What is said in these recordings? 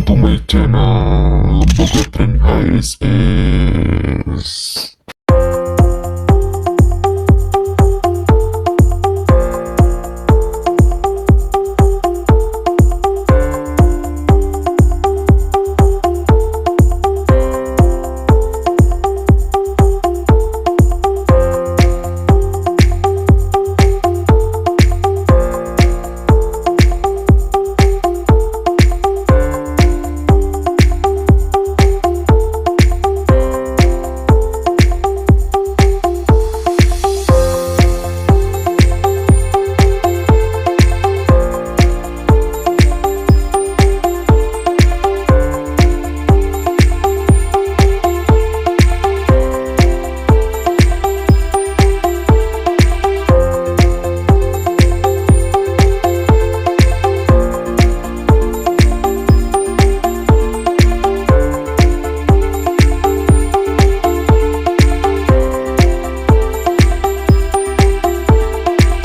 Welcome to my channel Lembaga Training HSS.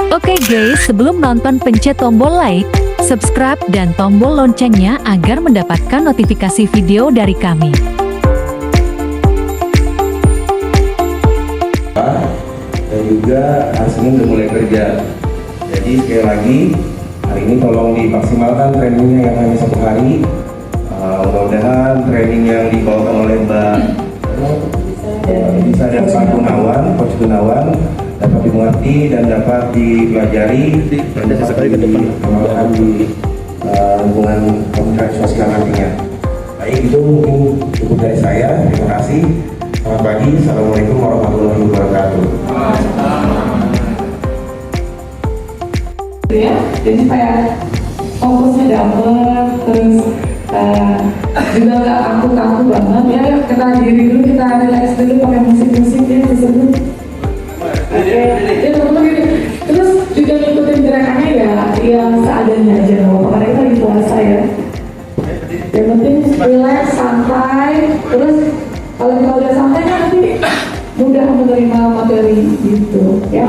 Oke guys, sebelum nonton pencet tombol like, subscribe, dan tombol loncengnya agar mendapatkan notifikasi video dari kami. Dan juga hari Senin udah mulai kerja. Jadi sekali lagi hari ini tolong dimaksimalkan trainingnya yang hanya 1 hari. Mudah-mudahan training yang dibawakan oleh Mbak Bisa dan Pak Gunawan, Coach Gunawan dapat dimengerti dan dapat dipelajari dan dapat dikembangkan di lingkungan komunitas sosial nantinya. Baik, itu mungkin cukup dari saya. Terima kasih. Selamat pagi. Assalamualaikum warahmatullahi wabarakatuh. Ya, jadi supaya fokusnya dapet, terus juga nggak kaku-kaku banget ya. Yuk kita diri dulu, kita relax dulu pakai musik-musik ya disebut. Oke, ya teman-teman gini. Terus juga ngikutin gerakannya ya yang seadanya aja, nggak apa-apa karena kita lagi puasa ya. Yang penting relax, santai. Terus kalau kita udah santai kan nanti mudah menerima materi gitu ya.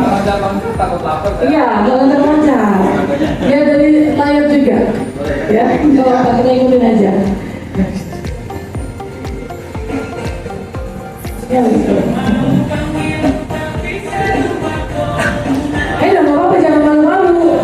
Takut lapar ya? Iya, kalau terpancar. Ya dari layar juga. Ya, kalau kita ikutin aja. Ya gitu. Jangan apa-apa, jangan malu-malu.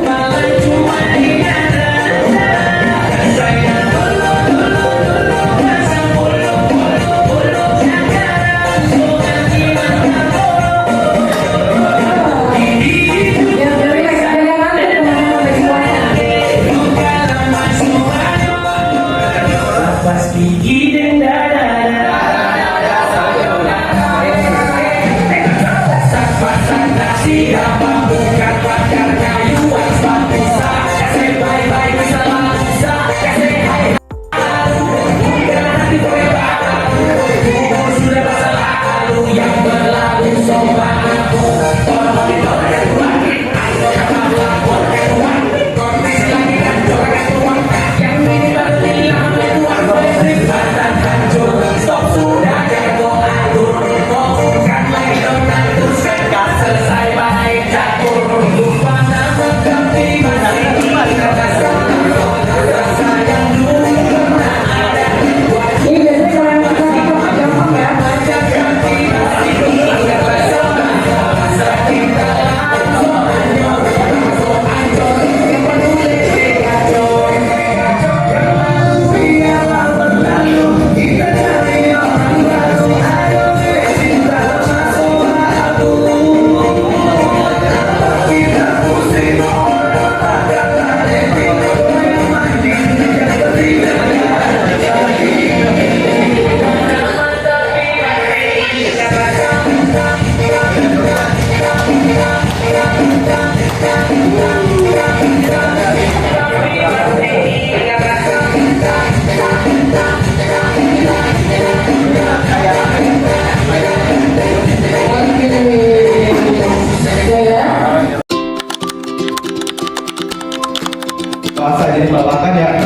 Puasa jadi melelahkan ya.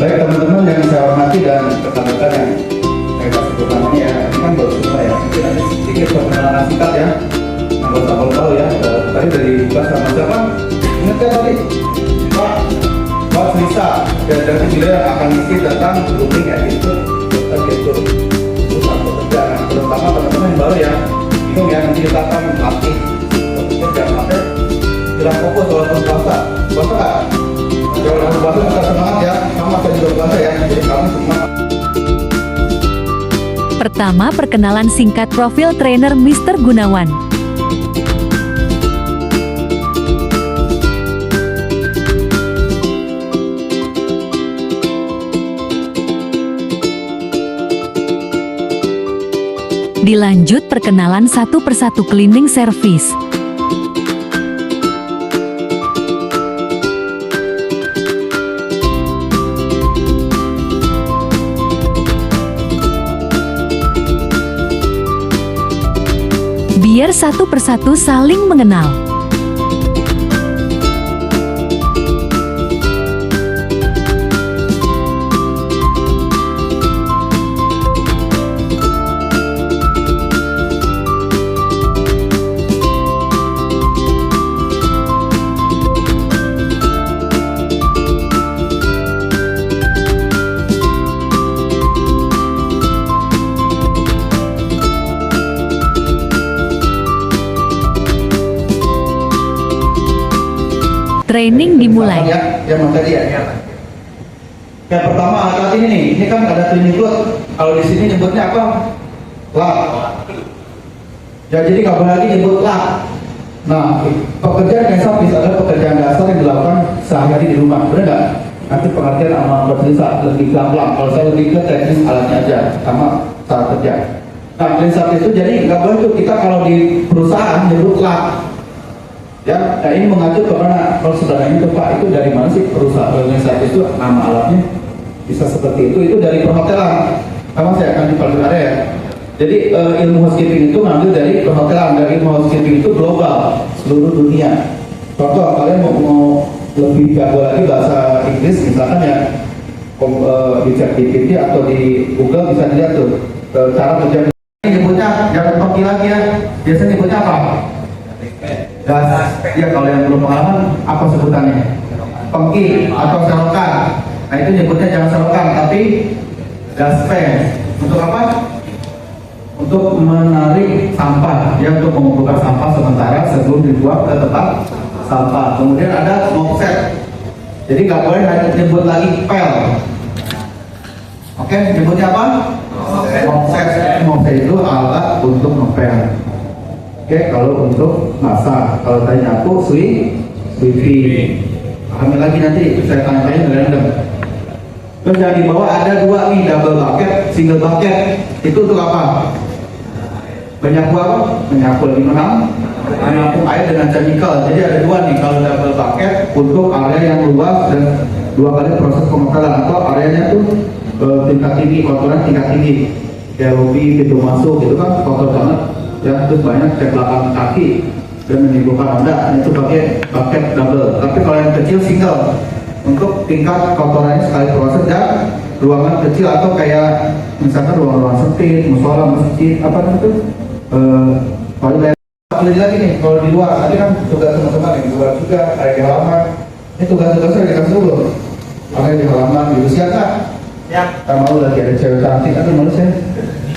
Baik teman-teman yang saya hormati dan rekan-rekan yang saya kasih pertamanya ya, ini kan baru selesai ya. Mungkin ada sedikit perkenalan singkat ya. Anggota tahu ya. Tadi dari kelas sama siapa? Ingat kan tadi? Pak Lisa. dan nanti beliau yang akan isi tentang grooming attitude attitude pusat pekerjaan, terutama teman-teman yang baru ya bingung ya, nanti kita akan latih bekerja sampai bilang fokus walaupun puasa nggak? Kalau walaupun puasa kita semangat ya, sama saya juga puasa ya, jadi kami semua. Pertama, perkenalan singkat profil trainer Mr. Gunawan. Dilanjut perkenalan satu persatu cleaning service. Biar satu persatu saling mengenal. Training dimulai. Ya, yang tadi ya. Yang pertama alat ini kan ada cleaning cloth. Kalau di sini nyebutnya apa? Lap. Ya, jadi nggak boleh lagi nyebut lap. Nah, pekerjaan yang service adalah pekerjaan dasar yang dilakukan sehari-hari di rumah, benar nggak? Nanti pengertian sama bercerita lebih pelan-pelan. Kalau saya lebih ke teknis alatnya aja, sama cara kerja. Nah, cleaning service itu jadi nggak boleh tuh kita kalau di perusahaan nyebut lap. Ya, nah ini mengacu ke mana? Kalau sebenarnya itu Pak, itu dari mana sih perusahaan organisasi itu nama alatnya bisa seperti itu dari perhotelan. Sama saya akan dipelajari ya. Jadi ilmu housekeeping itu ngambil dari perhotelan, dari ilmu housekeeping itu global, seluruh dunia. Contoh kalian mau lebih jago lagi bahasa Inggris, misalkan ya di ChatGPT atau di Google bisa dilihat tuh cara kerja. Ini nyebutnya jangan topi lagi ya. Biasanya nyebutnya apa? Ya kalau yang belum pengalaman apa sebutannya? Pengki atau selokan. Nah itu nyebutnya jangan selokan tapi dustpan. Untuk apa? Untuk menarik sampah, ya untuk mengumpulkan sampah sementara sebelum dibuang ke tempat sampah. Kemudian ada mopset. Jadi nggak boleh nyebut lagi pel. Oke, nyebutnya apa? Mopset. Mopset itu alat untuk ngepel. Oke, kalau untuk masak, kalau tadi nyapu, sweeping. Ambil lagi nanti, saya tanya-tanya random. Terus yang di bawah ada dua nih, double bucket, single bucket. Itu untuk apa? Menyapu apa? Menyapu lebih menang, menyapu air dengan chemical. Jadi ada dua nih, kalau double bucket untuk area yang luas dan dua kali proses pemekaran atau areanya tuh tingkat tinggi, kotoran tingkat tinggi. Kayak lobby, pintu masuk, itu kan kotor banget. Ya, terus banyak cek belakang kaki dan menimbulkan anda itu pakai bucket double. Tapi kalau yang kecil single untuk tingkat kotorannya sekali proses dan ruangan kecil atau kayak misalkan ruang-ruang sempit, musola, masjid, apa itu toilet. Lagi lagi nih kalau di luar tadi kan tugas teman-teman yang di luar juga ada di halaman. Ini tugas-tugasnya dikasih dulu. Ada di halaman gitu siapa? Ya. Kita mau lagi ada cewek cantik atau manusia.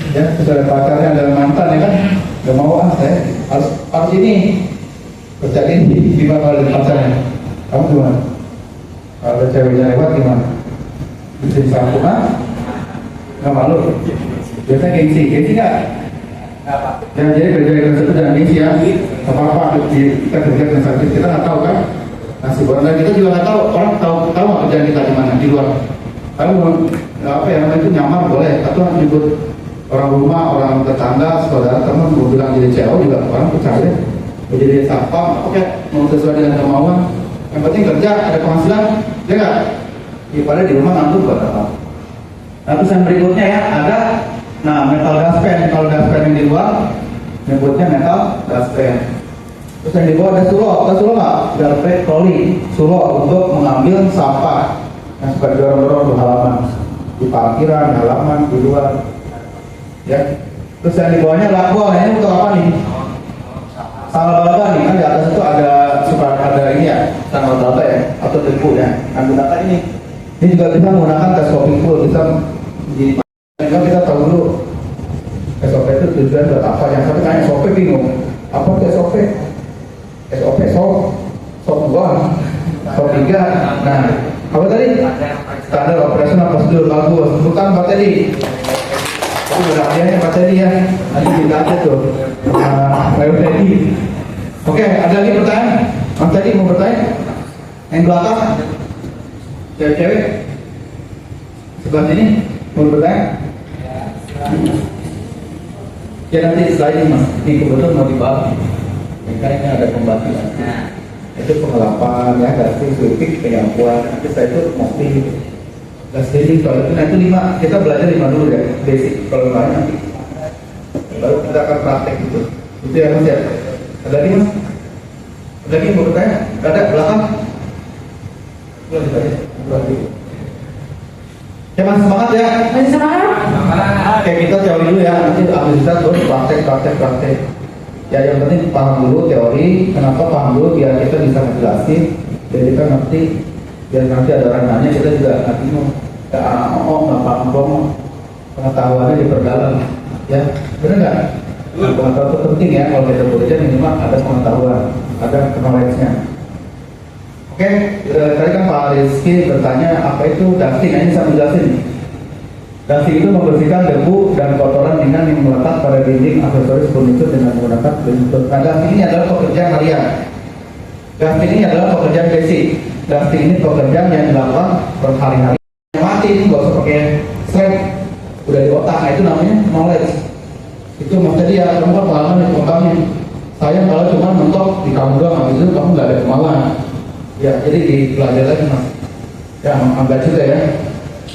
Ya, sudah pacarnya ada mantan ya kan? Gak mau saya harus ini kerjain gimana kalau ada pacarnya? Kamu gimana? Kalau ada ceweknya lewat gimana? Bisa disampung ah? Gak malu? Biasanya gengsi nggak? Ya jadi kerja itu jangan gengsi ya. Apa-apa kita kerja dengan sakit kita nggak tahu kan? Nasib orang lain kita juga nggak tahu. Orang tahu nggak kerjaan kita di mana di luar? Kamu apa ya namanya itu nyamar boleh atau nyebut orang rumah, orang tetangga, saudara, teman mau bilang jadi CEO juga orang percaya. Mau jadi satpam, oke, mau sesuai dengan kemauan. Yang penting kerja, ada penghasilan, ya nggak? Daripada di rumah ngantuk buat apa? Nah, terus yang berikutnya ya ada, metal dustpan. Kalau dustpan yang di luar, nyebutnya metal dustpan. Terus yang di bawah ada sulo, nggak? Garbage trolley, sulo untuk mengambil sampah yang suka didorong-dorong di halaman, di parkiran, di halaman, di luar. Ya, terus yang di bawahnya lakbol, ini untuk apa nih? Sanggal balaba nih, kan di atas itu ada suka ada ini ya, sanggal balaba ya, atau debu ya. Kan gunakan ini Ini juga bisa menggunakan tes copy full, bisa di kita tahu dulu SOP itu tujuan buat apa. Yang satu kan SOP bingung, apa itu SOP? SOP SOP 2, SOP 3. Nah, apa tadi? Standar operasional prosedur bagus. Bukan Pak tadi. Itu berarti Pak tadi ya. Nanti kita aja tuh. Lewat tadi. Oke, ada lagi pertanyaan? Mas tadi mau bertanya? Yang belakang? Cewek-cewek? Sebelah sini? Mau bertanya? Ya nanti setelah ini Mas, ini kebetulan mau dibahas. Kayaknya ada pembahasan. Itu penggelapan ya, gasing, sweeping, penyapuan. Nanti setelah itu motif, gas cleaning, kalau itu nanti 5, kita belajar 5 dulu ya, basic. Kalau lain nanti baru kita akan praktek gitu. Itu ya Mas ya. Ada lagi Mas? Ada lagi yang mau bertanya? Ada belakang? Belum ditanya. Ya Mas, semangat ya. Masih semangat? Oke, kita teori dulu ya, nanti ambil kita terus praktek. Ya yang penting paham dulu teori, kenapa paham dulu biar kita bisa ngejelasin, biar kita ngerti, biar nanti ada orang nanya kita juga ngerti nggak paham dong, pengetahuannya diperdalam, ya benar nggak? Pengetahuan itu penting ya, kalau kita bekerja minimal ada pengetahuan, ada knowledge-nya. Oke, tadi kan Pak Rizky bertanya apa itu dusting, ini saya menjelasin nih. Dusting itu membersihkan debu dan kotoran ringan yang melekat pada dinding aksesoris furnitur dengan menggunakan penyemprot. Nah, dusting ini adalah pekerjaan harian. Dusting ini adalah pekerjaan basic. Dusting ini pekerjaan yang dilakukan berhari-hari. Yang mati ini nggak usah pakai strap, udah di otak. Nah, itu namanya knowledge. Itu maksudnya dia, kamu kan pengalaman di kotanya. Saya kalau cuma mentok di kamu doang, habis itu kamu nggak ada kemauan. Ya, jadi dipelajari lagi Mas. Ya, ambil juga ya.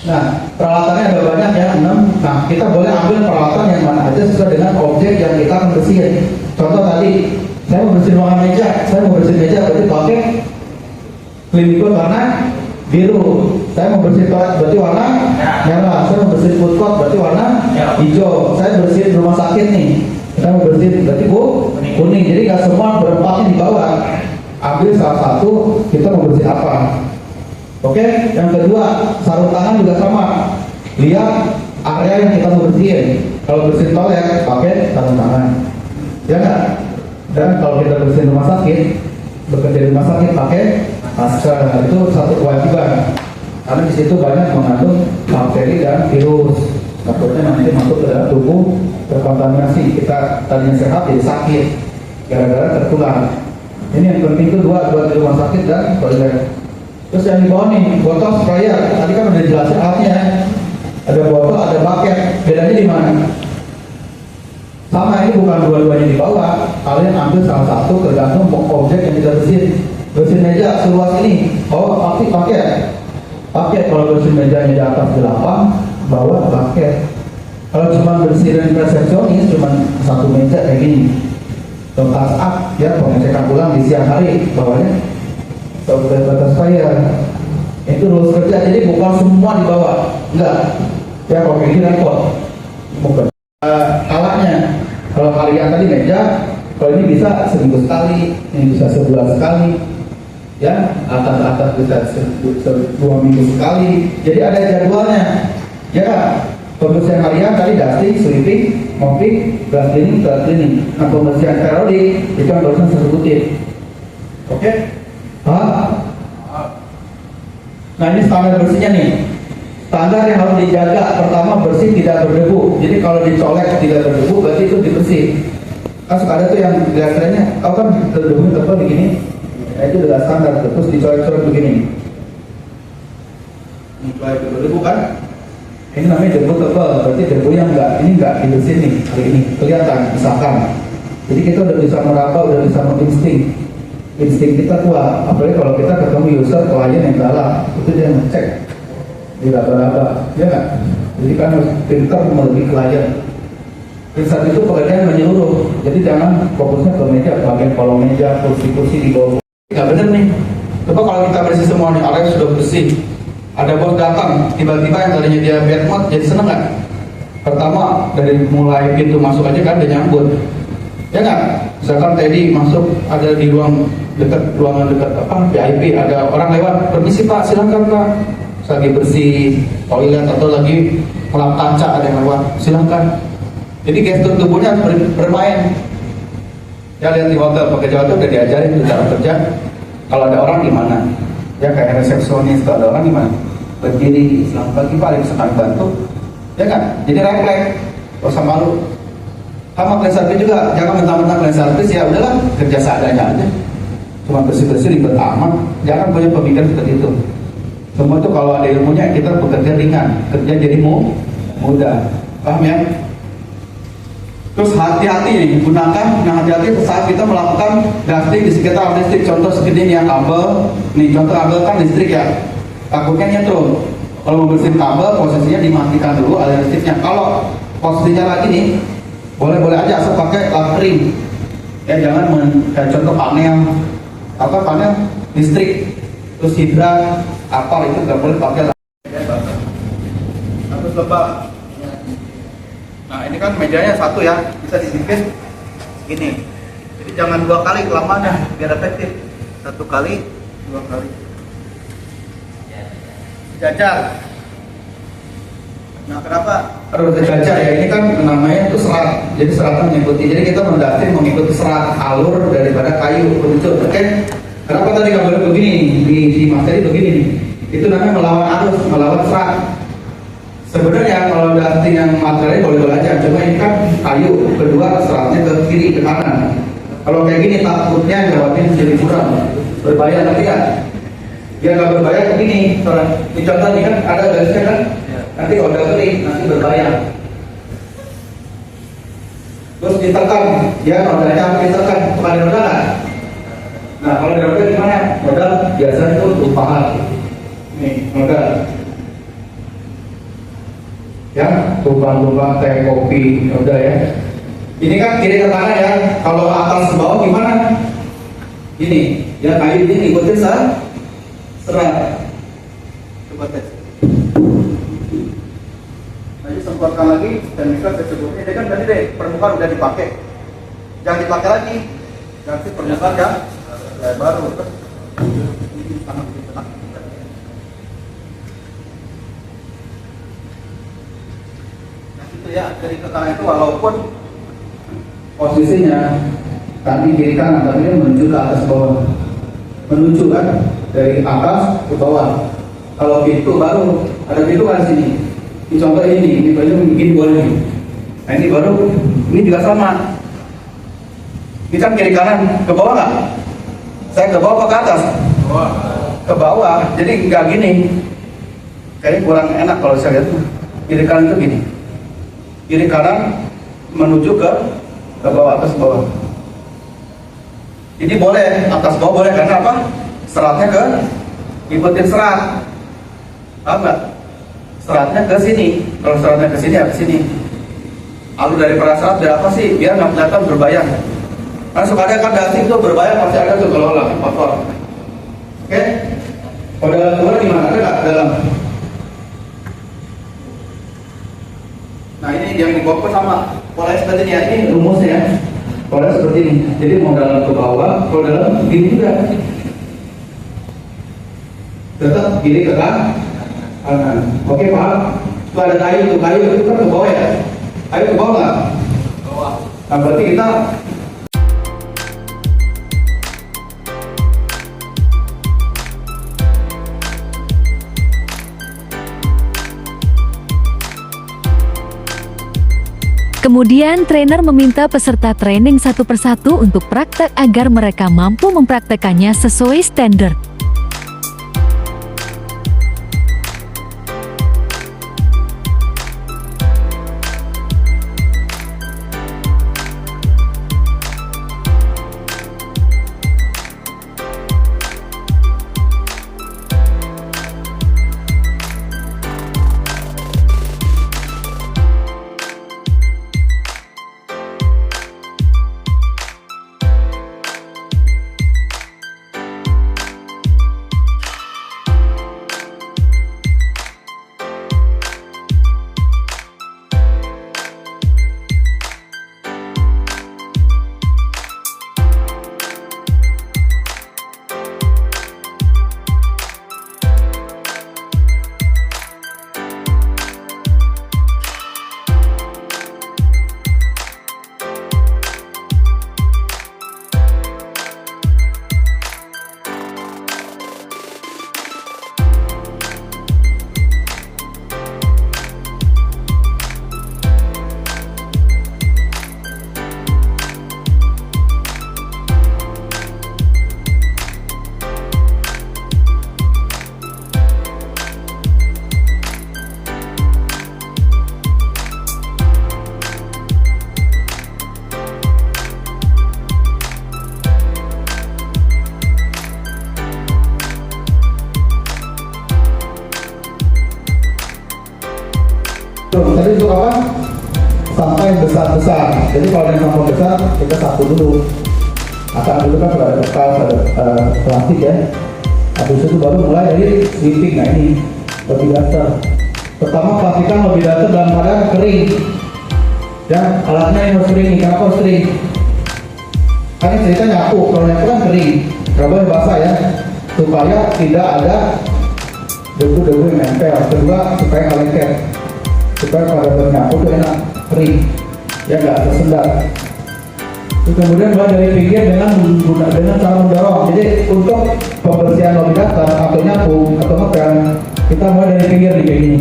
Nah, peralatannya ada banyak ya, 6. Nah, kita boleh ambil peralatan yang mana aja sesuai dengan objek yang kita akan bersihin. Contoh tadi, saya mau bersihin ruangan meja, berarti pakai clean warna biru. Saya mau bersihin toilet berarti warna merah. Saya mau bersihin food court berarti warna hijau. Saya bersihin rumah sakit nih, saya mau bersihin berarti kuning. Jadi nggak semua berempatnya di bawah. Ambil salah satu, kita mau bersihin apa. Oke, yang kedua, sarung tangan juga sama. Lihat area yang kita mau bersihin. Kalau bersihin toilet, pakai sarung tangan. Ya nggak? Dan kalau kita bersihin rumah sakit, bekerja di rumah sakit pakai masker. Itu satu kewajiban. Karena di situ banyak mengandung bakteri dan virus. Takutnya nanti masuk ke dalam tubuh, terkontaminasi. Kita tadinya sehat jadi sakit gara-gara tertular. Ini yang penting itu dua di rumah sakit dan toilet. Terus yang di bawah nih, botol sprayer. Tadi kan udah dijelasin alatnya. Ada botol, ada bucket. Bedanya di mana? Sama, ini bukan dua-duanya di bawah. Kalian ambil salah satu tergantung objek yang kita bersihin. Bersihin meja seluas ini. Oh, pasti pakai. Kalau bersihin mejanya di atas di lapang, bawah bucket. Kalau cuma bersihin resepsionis, cuma satu meja kayak gini. Tuntas up, ya pengecekan ulang di siang hari. Bawahnya software batas saya itu rules kerja, jadi bukan semua di bawah, enggak ya. Kalau ini repot bukan alatnya. Kalau harian tadi meja, kalau ini bisa seminggu sekali, ini bisa sebulan sekali ya, atas bisa 2 minggu sekali, jadi ada jadwalnya ya kan. Pembersihan harian tadi dusting, sweeping, mopping, dry cleaning. Nah, pembersihan periodik itu yang barusan saya sebutin. Oke? Nah, ini standar bersihnya nih. Standar yang harus dijaga, pertama bersih tidak berdebu. Jadi kalau dicolek tidak berdebu berarti itu dibersih. Kan suka ada tuh yang biasanya, kau kan berdebu tebal begini. Nah, itu adalah standar, terus dicolek-colek begini. Mulai berdebu kan? Ini namanya debu tebal, berarti debu yang ini enggak dibersihin nih hari ini. Kelihatan, misalkan. Jadi kita udah bisa meraba, udah bisa menginsting. Insting kita kuat, apalagi kalau kita ketemu user klien yang galak, itu dia ngecek di laba-laba, ya nggak? Jadi kan harus pintar melebihi klien. Insight itu pekerjaan menyeluruh, jadi jangan fokusnya ke meja, bagian kolong meja, kursi-kursi di bawah. Nggak bener nih. Coba kalau kita bersih semua nih, area sudah bersih. Ada bos datang, tiba-tiba yang tadinya dia bad mood, jadi seneng nggak? Pertama dari mulai pintu masuk aja kan dia nyambut, ya nggak? Misalkan Teddy masuk ada di ruangan dekat VIP, ada orang lewat, permisi Pak, silakan Pak. lagi bersih toilet atau lagi melap kaca ada yang lewat, silakan. Jadi gestur tubuhnya harus bermain. Ya lihat di hotel, pekerja hotel udah diajarin tuh cara kerja. Kalau ada orang gimana? Ya kayak resepsionis, kalau ada orang gimana? Berdiri, selamat pagi Pak, bisa kami bantu? Ya kan? Jadi refleks, gak usah malu. Sama clean service juga, jangan mentang-mentang clean service ya udahlah kerja seadanya aja. Cuma bersih-bersih ribet amat, jangan punya pemikiran seperti itu. Semua itu kalau ada ilmunya kita bekerja ringan, kerja jadi mudah. Paham ya? Terus hati-hati nih, gunakan, nah hati-hati saat kita melakukan dusting di sekitar listrik. Contoh seperti ini ya, kabel. Nih contoh kabel kan listrik ya, takutnya nyetrum. Kalau mau bersihin kabel, posisinya dimatikan dulu aliran listriknya. Kalau posisinya lagi nih, boleh-boleh aja asal pakai lap kering. Ya jangan kayak contoh panel listrik, terus hidran, apa itu nggak boleh pakai lap. Terus lembab. Nah ini kan mejanya satu ya, bisa disipin gini. Jadi jangan 2 kali lamanya biar efektif. 1 kali, 2 kali. Jajar. Nah kenapa harus jajar ya? Ini kan namanya itu serat. Jadi seratnya mengikuti. Jadi kita mendasting mengikuti serat alur daripada kayu begitu. Oke? Kenapa tadi nggak boleh begini di materi begini nih? Itu namanya melawan arus, melawan serat. Sebenarnya kalau dusting yang materi boleh-boleh aja, cuma ini kan kayu, kedua seratnya ke kiri ke kanan. Kalau kayak gini takutnya jawabnya jadi curang, berbahaya nanti kan? Biar nggak berbahaya begini, di contoh ini kan ada garisnya kan? Nanti kalau udah kering nanti berbahaya. Terus ditekan, ya rodanya harus ditekan kepada roda kan? Nah kalau roda gimana? Roda biasanya itu tumpahan. Nih roda. Ya, tumpang-tumpang teh kopi, udah ya. Ini kan kiri ke kanan ya. Kalau atas ke bawah gimana? Ini, ya kayu ini ikutin serat. Coba tes. Nanti semprotkan lagi dan bisa sebelumnya. Dia kan tadi deh permukaan udah dipakai. Jangan dipakai lagi. Nanti permukaan ya baru. Tangan kita. Ya dari ke kanan itu walaupun posisinya tadi kiri kanan tapi dia menuju ke atas bawah, menuju kan dari atas ke bawah. Kalau pintu baru ada pintu kan sini. Ini contoh ini baru begini boleh. Nah ini baru ini juga sama. Ini kan kiri kanan ke bawah nggak? Saya ke bawah apa ke atas? Ke bawah. Jadi nggak gini. Kayaknya kurang enak kalau saya lihat. Kiri kanan itu gini. Kiri kanan menuju ke bawah atas bawah. Jadi boleh atas bawah boleh karena apa? Seratnya ke ikutin serat. Paham nggak? Seratnya ke sini. Kalau seratnya ke sini ya ke sini. Alur dari para serat biar apa sih? Biar nggak kelihatan berbayang. Karena suka ada kan dusting tuh berbayang pasti ada tuh kalau lah kotor. Oke? Kalau dalam luar gimana? Ada nggak dalam? Nah ini yang dibawa sama polanya seperti ini ya, ini rumusnya ya. Polanya seperti ini. Jadi mau dalam ke bawah, kalau dalam begini juga. Tetap kiri ke kanan. Oke paham? Itu ada kayu itu kan ke bawah ya. Kayu ke bawah nggak? Bawah. Nah berarti kita Kemudian trainer meminta peserta training satu persatu untuk praktek agar mereka mampu mempraktekannya sesuai standar. Tuh, tadi untuk apa? Sampai besar-besar. Jadi kalau yang sampah besar, kita sapu dulu. Asal dulu kan sudah ada kertas, ada plastik ya. Habis itu baru mulai dari sweeping. Nah ini lebih datar. Pertama pastikan lebih datar dalam keadaan kering. Dan alatnya yang harus kering. Kenapa harus kering? Karena cerita nyapu. Kalau nyapu kan kering, nggak boleh basah ya. Supaya tidak ada debu-debu yang nempel. Kedua supaya nggak lengket. Supaya pada bernyapu itu enak kering. Ya nggak tersendat. Terus kemudian mulai dari pinggir dengan cara mendorong. Jadi untuk pembersihan lebih datar atau nyapu atau ngepel, kita mulai dari pinggir di kayak gini.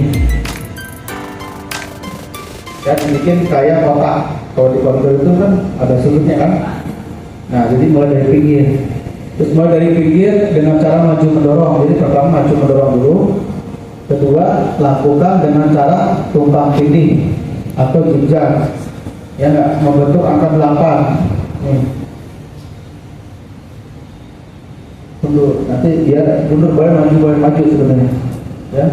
Ya bikin kayak kotak. Kalau di koridor itu kan ada sudutnya kan. Nah jadi mulai dari pinggir. Terus mulai dari pinggir dengan cara maju mendorong. Jadi pertama maju mendorong dulu. Kedua lakukan dengan cara tumpang tindih atau jenjang. Ya nggak membentuk angka 8. Nih. Mundur, nanti dia mundur boleh maju sebenarnya. Ya.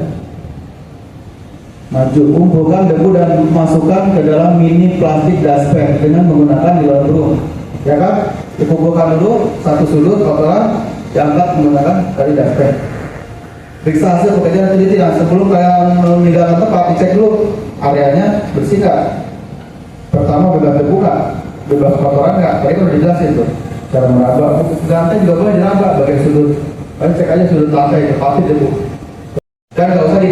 Maju, kumpulkan debu dan masukkan ke dalam mini plastik dustpan dengan menggunakan nilai dulu. Ya kan? Dikumpulkan dulu satu sudut kotoran, diangkat menggunakan tali dustpan. Periksa hasil pekerjaan teliti. Nah, sebelum kalian meninggalkan tempat, dicek dulu areanya bersih nggak. Pertama bebas debu nggak, bebas kotoran nggak. Tadi kan udah dijelasin tuh cara meraba. Lantai juga boleh diraba bagian sudut. Kalian cek aja sudut lantai, pasti debu. Dan nggak usah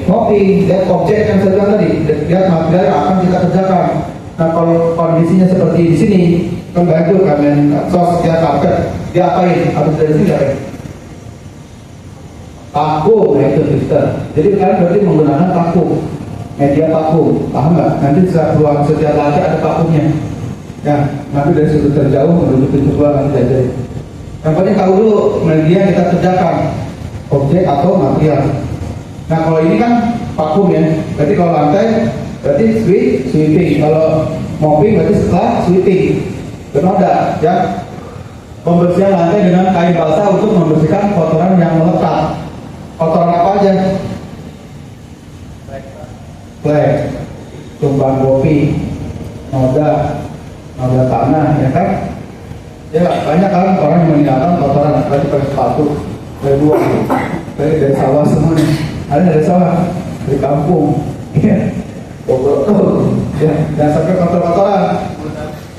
mopping. Lihat objek yang saya bilang tadi, lihat material yang akan kita kerjakan. Nah kalau kondisinya seperti di sini, kan baik tuh kalian sos dia karpet, dia apain? Habis dari sini apa? Paku, nah itu Twitter. Jadi kalian berarti menggunakan paku, media paku, paham nggak? Nanti setiap lantai ada pakunya. Ya, nanti dari sudut terjauh menuju pintu keluar nanti diajarin. Yang penting tahu dulu media yang kita kerjakan, objek atau material. Nah kalau ini kan vakum ya, berarti kalau lantai berarti sweeping, kalau mopping berarti setelah sweeping. Benoda ya, pembersihan lantai dengan kain basah untuk membersihkan kotoran yang melekat. Kotoran apa aja? Flek, tumpang kopi, noda tanah, ya kan? Ya banyak kan orang yang meninggalkan kotoran, apalagi pakai sepatu, dari buang, dari sawah semua nih. Ada dari sawah, dari kampung, ya, ya, jangan sampai kotor-kotoran,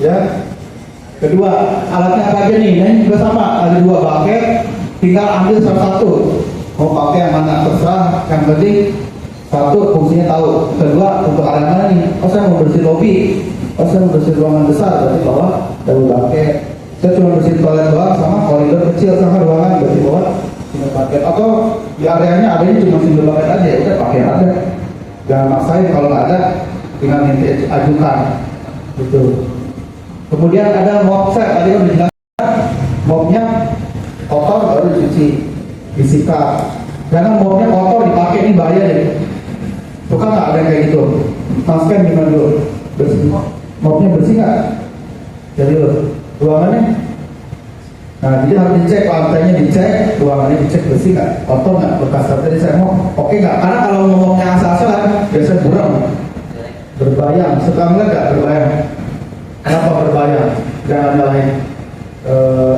ya. Kedua, alatnya apa aja nih? Ini juga sama, ada 2 bucket, tinggal ambil salah satu. Mau pakai yang mana terserah, yang penting satu fungsinya tahu. Kedua, untuk area mana nih? Oh saya mau bersih lobi, oh saya mau bersih ruangan besar, berarti bawah double bucket. Saya cuma bersih toilet doang sama koridor kecil sama ruangan, berarti bawah single bucket. Atau di areanya adanya cuma single bucket aja, udah pakai ada. Jangan maksain, kalau nggak ada tinggal nanti ajukan, gitu. Kemudian ada mop set, tadi udah dijelaskan, mopnya kotor baru dicuci, disikat. Karena mopnya kotor dipakai ini bahaya deh. Suka nggak ada kayak gitu? Maskan gimana dulu? Bersih. Mopnya bersih nggak? Jadi ruangannya. Nah jadi harus dicek, lantainya dicek, ruangannya dicek bersih nggak, kotor nggak, bekas tadi saya mau, oke nggak? Karena kalau mopnya asal-asalan biasanya buram, berbayang. Suka nggak berbayang? Kenapa berbayang? Jangan nyalain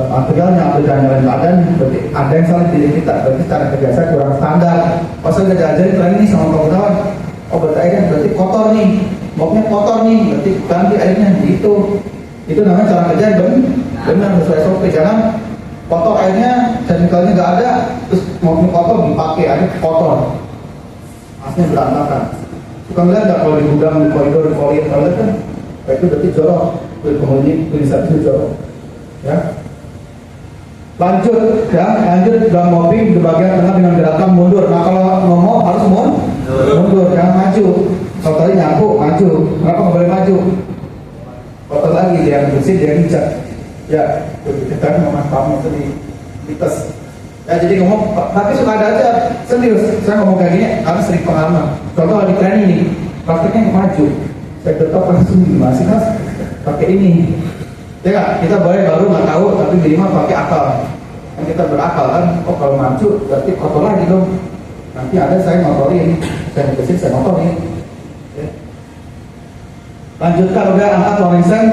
materialnya atau jangan nyalain badan. Berarti ada yang salah di kita. Berarti cara kerja saya kurang standar. Pas saya udah diajarin tren ini sama kawan-kawan, oh berarti airnya berarti kotor nih, mopnya kotor nih, berarti ganti airnya gitu. Itu namanya cara kerja benar sesuai SOP. Jangan kotor airnya, chemicalnya nggak ada, terus mopnya kotor dipakai airnya kotor, aslinya berantakan. Suka ngeliat nggak kalau di gudang, di koridor, di toilet kan? Itu berarti jorok, penghuni tulisan itu jorok. Ya. Lanjut dalam mopping di bagian tengah dengan gerakan mundur. Nah kalau ngomong harus mundur, jangan maju. Kalau tadi nyapu maju, kenapa nggak boleh maju? Kotor lagi, dia bersih, dia nginjak. Ya, kita memanfaatkan itu di tes. Ya jadi ngomong, tapi suka ada aja serius. Saya ngomong kayak gini, karena sering pengalaman. Contoh di training ini, prakteknya maju. Saya tetap langsung masih mas pakai ini. Ya gak? Kita boleh baru nggak tahu, tapi minimal pakai akal. Yang kita berakal kan, oh kalau maju berarti kotor lagi dong. Nanti ada saya motorin, saya bersihin, saya motorin. Lanjutkan udah angkat warisan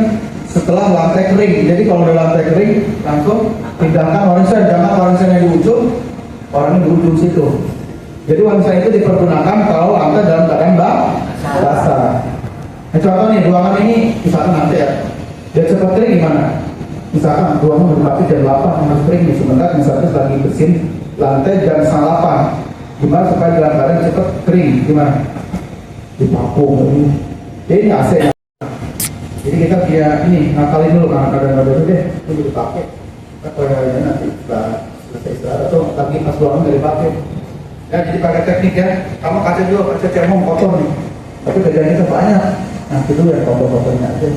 setelah lantai kering. Jadi kalau udah lantai kering langsung pindahkan warisan, jangan warisan yang di ujung, orangnya di ujung situ. Jadi warisan itu dipergunakan kalau lantai dalam keadaan basah. Nah, contoh nih ruangan ini misalkan nanti ya, dia cepat kering gimana? Misalkan ruangan berarti jam 8 harus kering nih, sebentar misalnya lagi bersihin lantai jam 8. Gimana supaya dalam keadaan cepat kering? Gimana? Dipaku. Jadi AC. Jadi kita kayak ini ngakalin dulu karena kadang-kadang deh itu dipakai. Kayaknya nanti setelah selesai istirahat atau lagi pas ruangan dari pakai. Ya jadi pakai teknik ya. Kamu kaca dulu, kaca cemong kotor nih. Tapi kerjaan kita banyak. Nanti dulu ya kotor-kotornya aja.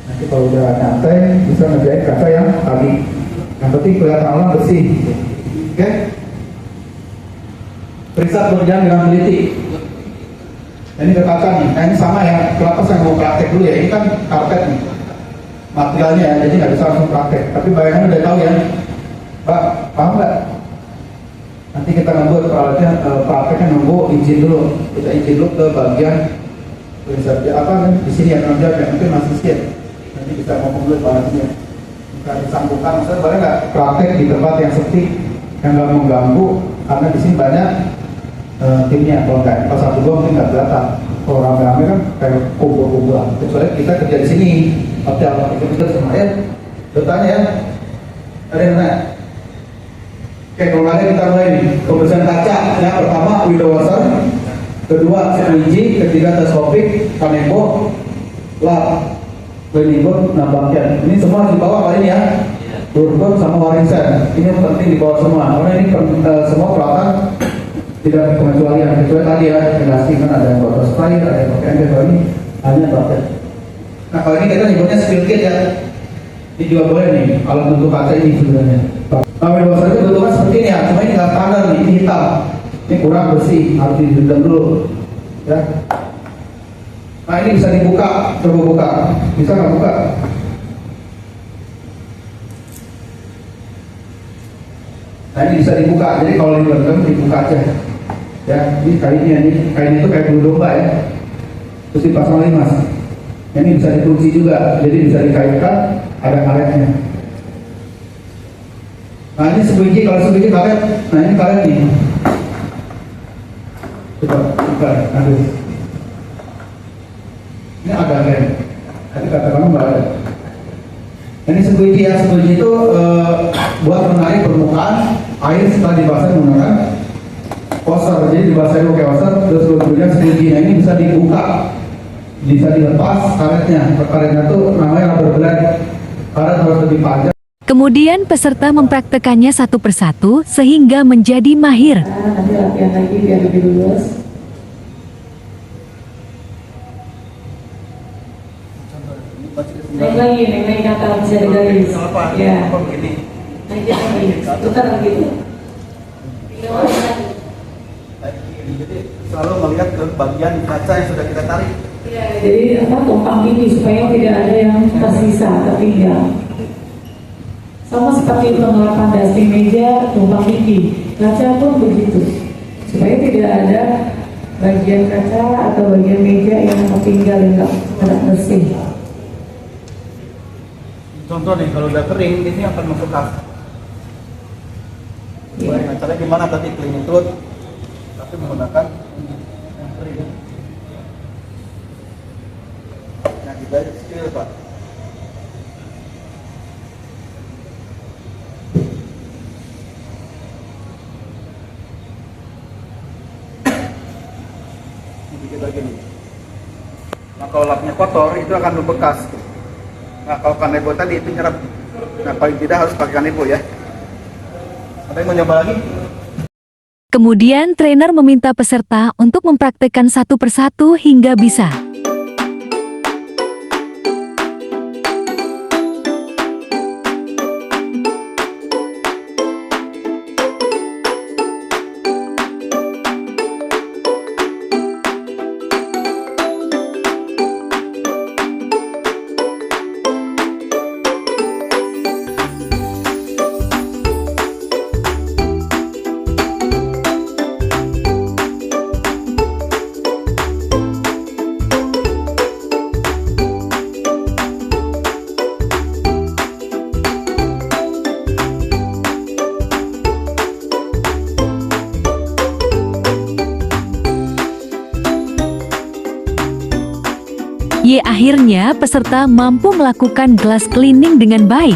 Nanti kalau udah nyantai bisa ngerjain kaca yang tadi. Yang penting kelihatan orang bersih. Oke? Periksa pekerjaan dengan teliti. Ini ke kaca nih. Nah ini sama ya. Kenapa saya mau praktek dulu ya? Ini kan karpet nih. Materialnya ya, jadi nggak bisa langsung praktek. Tapi bayangan udah tahu ya. Pak, paham nggak? Nanti kita nunggu peralatannya, prakteknya nunggu izin dulu. Kita izin dulu ke bagian riset apa kan di sini ya kerja ya mungkin masih siap. Nanti bisa ngomong dulu bahannya. Bisa disambungkan. Maksudnya boleh nggak praktek di tempat yang sepi yang nggak mengganggu karena di sini banyak timnya. Kalau nggak pas satu dua mungkin nggak kelihatan. Kalau rame-rame kan kayak kumpul-kumpulan. Kecuali kita kerja di sini. Hotel kita sama ya. Bertanya ya. Ada yang nanya? Oke, kalau ada kita mulai nih. Pembersihan kaca yang pertama window washer, kedua squeegee, ketiga teleskopik, kanebo, lap, cleaning board, nambangkan. Ini semua harus dibawa kali ini ya. Turun sama warisan. Ini yang penting dibawa semua. Karena ini semua peralatan tidak pengecualian. Kecuali tadi ya, relasi kan ada yang bawa spray, ada yang pakai ember ini hanya bucket. Nah kalau ini kita nyebutnya spill kit ya. Ini juga boleh nih, kalau bentuk kaca ini sebenarnya. Nah, window washer itu bentuknya seperti ini ya, cuma ini nggak standar nih, ini hitam. Ini kurang bersih, harus direndam dulu. Ya. Nah ini bisa dibuka, coba buka. Bisa nggak buka? Nah ini bisa dibuka, jadi kalau direndam dibuka aja. Ya, ini kainnya itu kayak bulu domba ya. Terus dipasang lagi mas. Ini bisa dikunci juga, jadi bisa dikaitkan, ada karetnya. Nah ini squeegee, kalau squeegee karet, nah ini karet nih. Coba buka, aduh. Ini ada rem. Tadi kata kamu nggak ada. Ini squeegee ya, squeegee itu buat menarik permukaan air setelah dibasahi menggunakan washer. Jadi dibasahi pakai washer, terus kemudian squeegee. Nah ini bisa dibuka, bisa dilepas karetnya. Karetnya tuh namanya rubber blade. Karet harus lebih panjang. Kemudian peserta mempraktekannya satu persatu sehingga menjadi mahir. Nah, nanti latihan lagi biar lebih lulus. Naik lagi kata bisa di garis. Ya. Naik lagi. Tukar lagi. Jadi selalu melihat ke bagian kaca yang sudah kita tarik. Ya, jadi tumpang ini supaya tidak ada yang tersisa, tertinggal. Sama seperti penerapan dusting meja, tumpang tinggi, kaca pun begitu, supaya tidak ada bagian kaca atau bagian meja yang tertinggal yang tidak bersih. Contoh nih, kalau udah kering, ini akan membekas. Ya. Caranya gimana tadi cleaning cloth, tapi menggunakan yang kering. Nah, kita skill pak. Nah kalau lapnya kotor itu akan membekas. Nah kalau kanebo tadi itu nyerap. Nah paling tidak harus pakai kanebo ya. Ada yang mau nyoba lagi? Kemudian trainer meminta peserta untuk mempraktekkan satu persatu hingga bisa. Akhirnya peserta mampu melakukan glass cleaning dengan baik.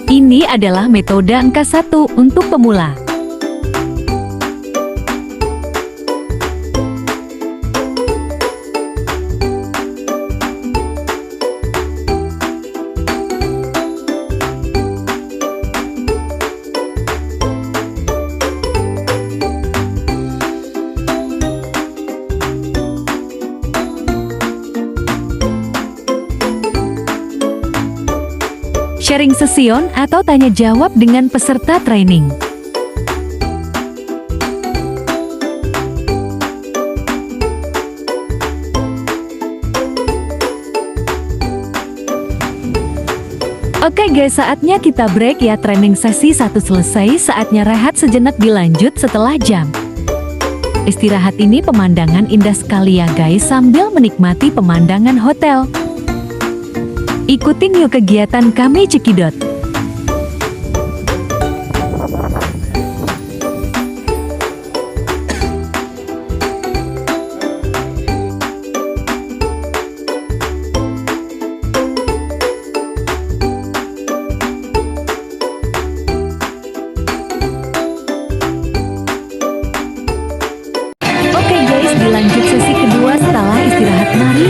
Ini adalah metode angka 1 untuk pemula. Sharing session atau tanya jawab dengan peserta training. Oke guys, saatnya kita break ya. Training sesi 1 selesai, saatnya rehat sejenak, dilanjut setelah jam. Istirahat ini pemandangan indah sekali ya guys, sambil menikmati pemandangan hotel. Ikutin yuk kegiatan kami Cekidot. Oke guys, dilanjut sesi kedua setelah istirahat. Mari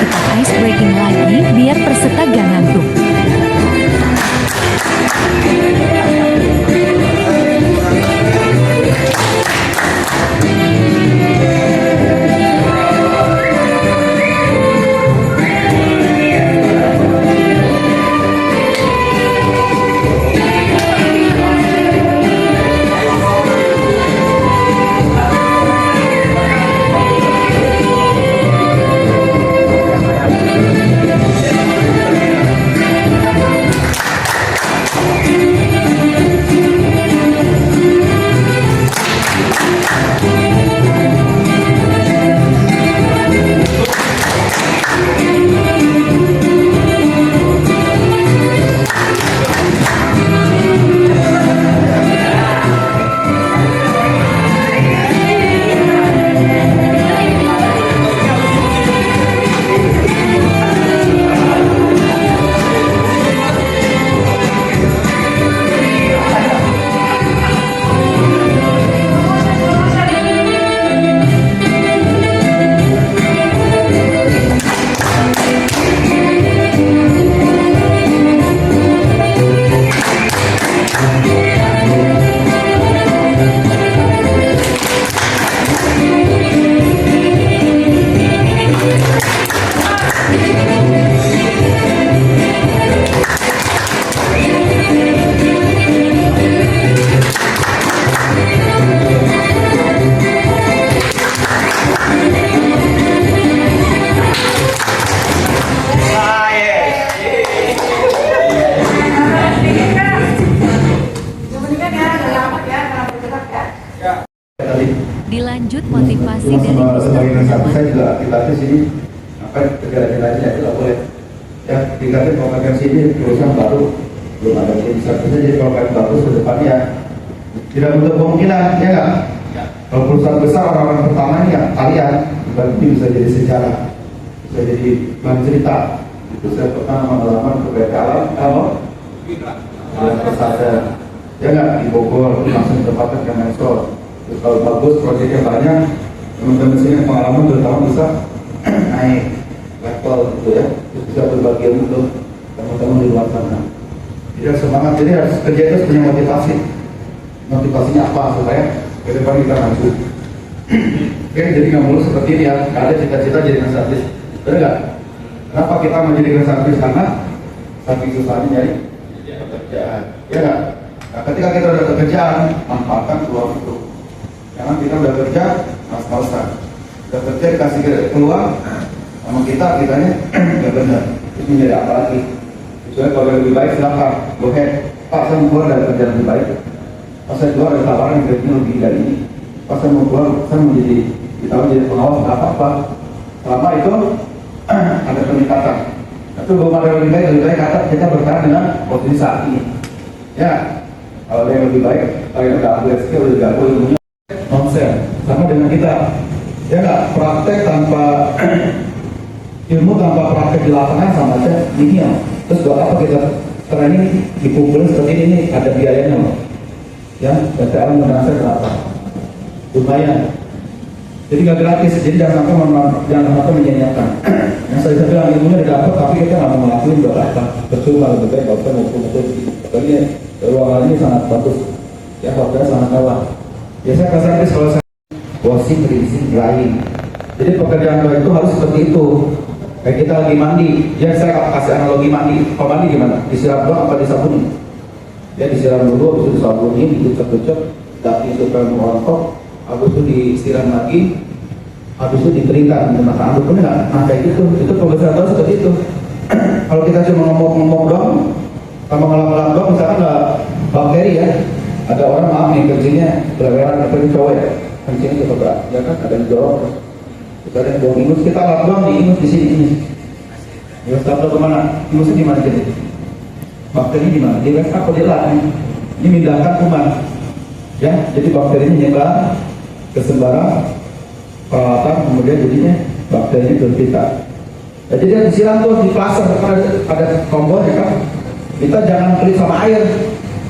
kita ice breaking lagi biar peserta gak ngantuk. Dilanjut motivasi dari sebagai satu saya juga kita sini apa negara-negaranya itu nggak boleh ya tingkatnya kalau sini perusahaan baru belum ada tim satunya, jadi kalau kalian bagus ke depannya tidak menutup kemungkinan ya nggak. Kalau perusahaan besar orang-orang pertama ini ya kalian berarti bisa jadi sejarah, bisa jadi bahan cerita. Itu saya pernah mengalami ke PT Alam kalau pesantren ya nggak di Bogor langsung ditempatkan ke Mensor. Kalau bagus proyeknya banyak, teman-teman sini pengalaman terutama bisa naik level gitu ya, terus bisa berbagi untuk teman-teman di luar sana. Jadi harus semangat, jadi harus kerja itu punya motivasi. Motivasinya apa supaya ke depan kita maju. Oke, jadi nggak mulus seperti ini ya, nggak ada cita-cita jadi nasabis, benar nggak? Kenapa kita mau jadi nasabis? Karena saking susahnya nyari pekerjaan, ya nggak? Nah, ketika kita udah pekerjaan, manfaatkan peluang itu. Jangan kita udah kerja, pas-pasan. Udah kerja dikasih keluar, sama kitanya nggak benar. Itu menjadi apa lagi? Kecuali kalau yang lebih baik silahkan. Oke, Pak saya mau keluar dari kerjaan lebih baik. Pas saya keluar ada tawaran yang gajinya lebih dari ini. Pas saya mau keluar, saya mau ditaruh jadi pengawas nggak apa-apa. Selama itu ada peningkatan. Tapi belum ada yang lebih baik kata kita bertahan dengan posisi saat ini. Ya, kalau ada yang lebih baik, kalau yang udah upgrade skill udah jago ilmunya, nonsen. Sama dengan kita, ya nggak, praktek tanpa ilmu tanpa praktek di lapangan sama aja nihil. Terus buat apa kita training dikumpulin seperti ini ada biayanya loh. Ya, PTN merasa berapa? Lumayan. Jadi nggak gratis, jadi jangan sampai menyanyiakan. Yang saya bilang ilmunya didapat, tapi kita nggak mau ngelakuin buat apa? Percuma lebih baik kalau kita ngumpul-ngumpul. Pokoknya ruangan ini sangat bagus, ya hotelnya sangat mewah. Biasanya kasih kalau saya washing, rinsing, drying. Jadi pekerjaan itu harus seperti itu. Kayak kita lagi mandi, ya saya kasih analogi mandi. Kalau mandi gimana? Disiram doang apa disabuni? Ya disiram dulu, habis itu disabuni, dikucek-kucek, daki supaya merontok, habis itu disiram lagi, habis itu dikeringkan menggunakan anduk, benar? Nah kayak gitu, itu pembesaran tahu seperti itu. Kalau kita cuma ngomong-ngomong doang, sama ngelap-ngelap doang, misalkan nggak bakteri ya, ada orang maaf nih kencingnya beleweran, tapi cowok ya, kencingnya cukup berat, ya kan ada yang jorok, kita ada yang buang ingus, kita lap doang di ingus di sini ini. Ya tahu kemana? Ingusnya di mana jadi? Bakteri di mana? Di rest apa di lap? Ini mindahkan kuman, ya, jadi bakterinya nyebar ke sembarang peralatan, kemudian jadinya bakterinya terpita. Ya, jadi yang disiram tuh di plaster ada kompornya kan. Kita jangan pelit sama air.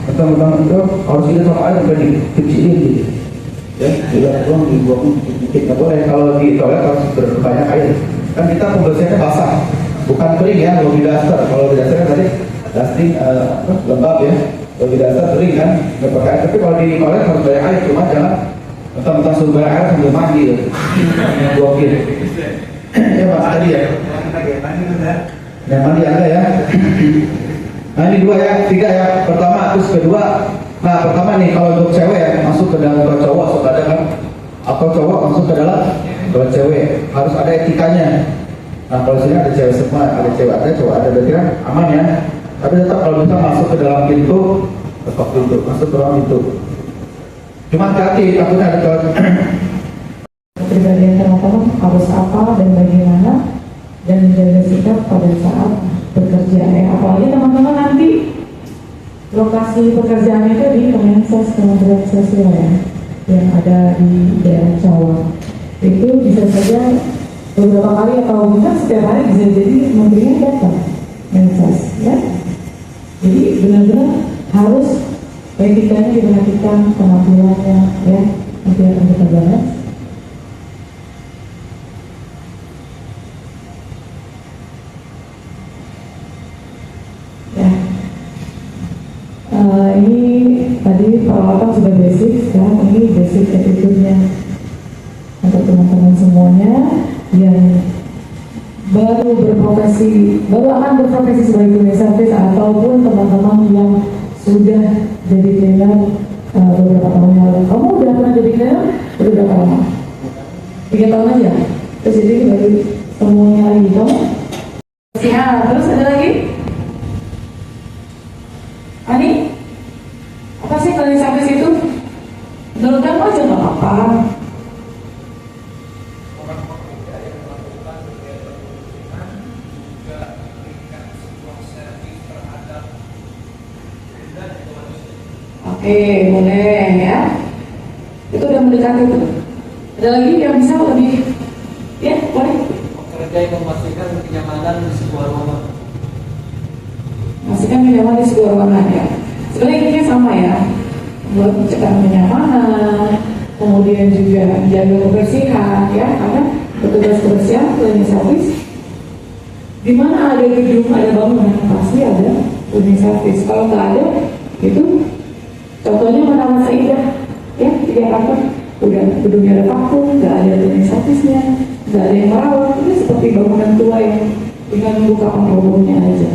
Teman-teman itu harus ini sama air sampai dikecilin gitu. Ya, tidak doang dibuang dikit nggak boleh. Kalau di toilet harus berbanyak air. Kan kita pembersihannya basah, bukan kering ya. Kalau di daster, tadi dusting lembab ya. Kalau di daster kering kan, nggak pakai air. Tapi kalau di toilet harus banyak air. Cuma jangan mentang-mentang suruh banyak air sambil mandi gitu. Buangin. Ya mas tadi ya. Yang mandi ada ya. Nah ini dua ya, tiga ya. Pertama, terus kedua. Nah pertama nih kalau untuk cewek ya, masuk ke dalam ke cowok suka ada kan? Atau cowok masuk ke dalam ke cewek harus ada etikanya. Nah kalau sini ada cewek semua, ada cewek ada, cowok ada, berarti kan aman ya. Tapi tetap kalau bisa masuk ke dalam pintu, ketok pintu, masuk ke dalam pintu. Cuma hati-hati, takutnya ada kepribadian teman-teman harus apa dan bagaimana dan menjaga sikap pada saat bekerja ya. Apalagi teman-teman nanti lokasi pekerjaannya itu di Kemensos, Kementerian Sosial ya, yang ada di daerah Cawang. Itu bisa saja beberapa kali atau mungkin setiap hari bisa jadi menterinya datang Mensos ya. Jadi benar-benar harus etikanya diperhatikan, penampilannya ya. Nanti akan kita bahas. Ini tadi peralatan sudah basic, sekarang ini basic attitude-nya untuk teman-teman semuanya yang baru akan berprofesi sebagai cleaning service ataupun teman-teman yang sudah jadi cleaner beberapa tahun yang lalu. Kamu udah pernah jadi cleaner? Udah berapa lama? 3 tahun aja? Terus jadi baru semuanya lagi, kamu? Siap, terus ada lagi? Ani? Apa sih kalau sampai situ? Menurut kamu aja nggak apa-apa. Oke, boleh ya. Itu udah mendekati tuh. Ada lagi yang bisa lebih? Ya, boleh. Pekerja yang memastikan kenyamanan di sebuah ruangan. Memastikan kenyamanan di sebuah ruangan ya. Sebenarnya intinya sama ya, buat mencegah kenyamanan, kemudian juga jaga kebersihan ya, karena petugas kebersihan cleaning service di mana ada gedung, ada bangunan pasti ada cleaning service. Kalau nggak ada, itu contohnya mana Mas Indah ya di Jakarta, udah gedungnya ada vakum, nggak ada cleaning service-nya, nggak ada yang merawat, itu seperti bangunan tua yang tinggal membuka penghubungnya aja.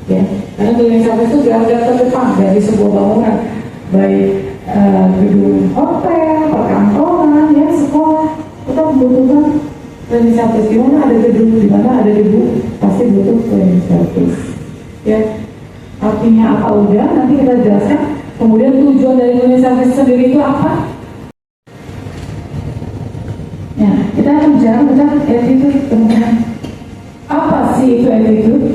Ya, karena cleaning service itu garda terdepan dari sebuah bangunan, baik gedung hotel, perkantoran, ya sekolah, kita membutuhkan cleaning service. Di mana ada gedung, di mana ada debu, pasti butuh cleaning service. Ya, artinya apa udah, nanti kita jelaskan. Kemudian tujuan dari cleaning service sendiri itu apa? Ya, kita akan bicara tentang attitude, teman-teman. Apa sih itu attitude?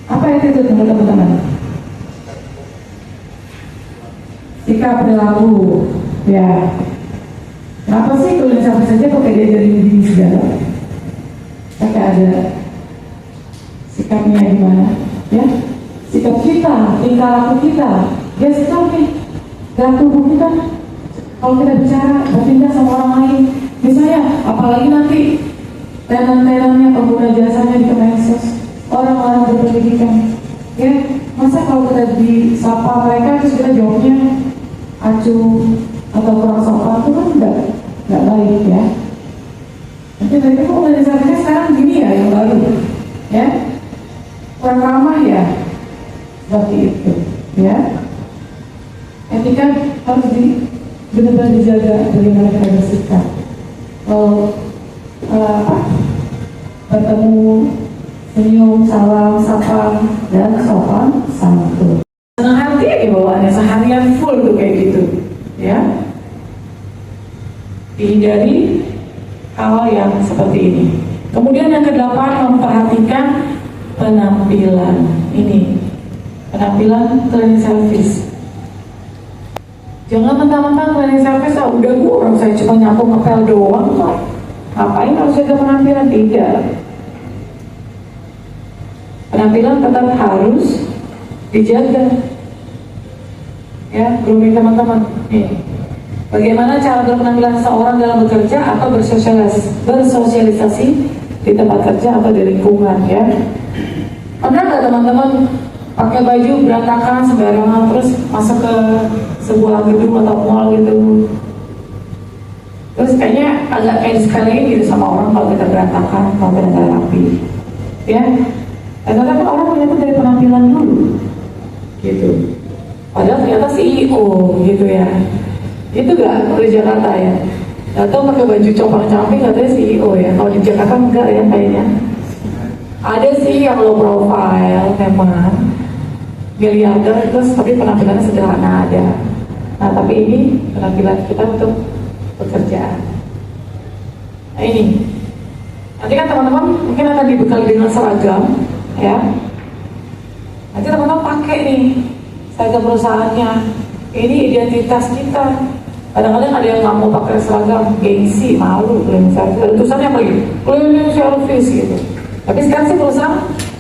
Apa attitude teman-teman? Sikap perilaku, ya. Kenapa sih kalau sampai saja pakai diajarin begini segala? Pakai ada sikapnya gimana? Ya, sikap kita, tingkah laku kita, gestur nih, gerak tubuh kita. Kalau kita bicara berpindah sama orang lain, misalnya, apalagi nanti tenan-tenannya, pengguna jasanya di Kemensos, orang-orang berpendidikan, ya, masa kalau kita disapa mereka terus kita jawabnya acuh atau kurang sopan, itu kan nggak baik, ya. Nanti mereka kok organisasinya sekarang gini ya, yang baru, ya, kurang ramah ya, seperti itu, ya. Etika harus benar-benar dijaga bagaimana kita bersikap. Kalau bertemu, senyum, salam, sapa, dan sopan santun. Senang hati ya bawaannya, seharian full tuh kayak gitu, ya. Dihindari hal yang seperti ini. Kemudian yang ke-8, memperhatikan penampilan. Ini penampilan cleaning service. Jangan mentang-mentang cleaning service, udah orang saya cuma nyapu ngepel doang kok. Ngapain harus ada penampilan? Tidak. Penampilan tetap harus dijaga. Ya, grooming teman-teman. Nih, bagaimana cara berpenampilan seorang dalam bekerja atau bersosialisasi di tempat kerja atau di lingkungan, ya. Pernah nggak teman-teman pakai baju berantakan sembarangan terus masuk ke sebuah gedung atau mall gitu, terus kayaknya agak kayak sekali gitu sama orang kalau kita berantakan, kalau kita nggak rapi, ya. Ternyata orang ternyata dari penampilan dulu, gitu. Padahal ternyata CEO gitu ya. Itu gak di Jakarta ya. Atau pakai baju compang-camping katanya CEO ya. Kalau di Jakarta enggak ya kayaknya. Ada sih yang low profile memang, miliarder terus tapi penampilannya sederhana ada. Nah tapi ini penampilan kita untuk pekerjaan. Nah ini, nanti kan teman-teman mungkin akan dibekali dengan seragam, ya. Nanti teman-teman pakai nih seragam perusahaannya. Ini identitas kita. Kadang-kadang ada yang nggak mau pakai seragam, gengsi, malu, cleaning service. Ada tulisannya apa gitu? Cleaning service gitu. Tapi sekarang sih perusahaan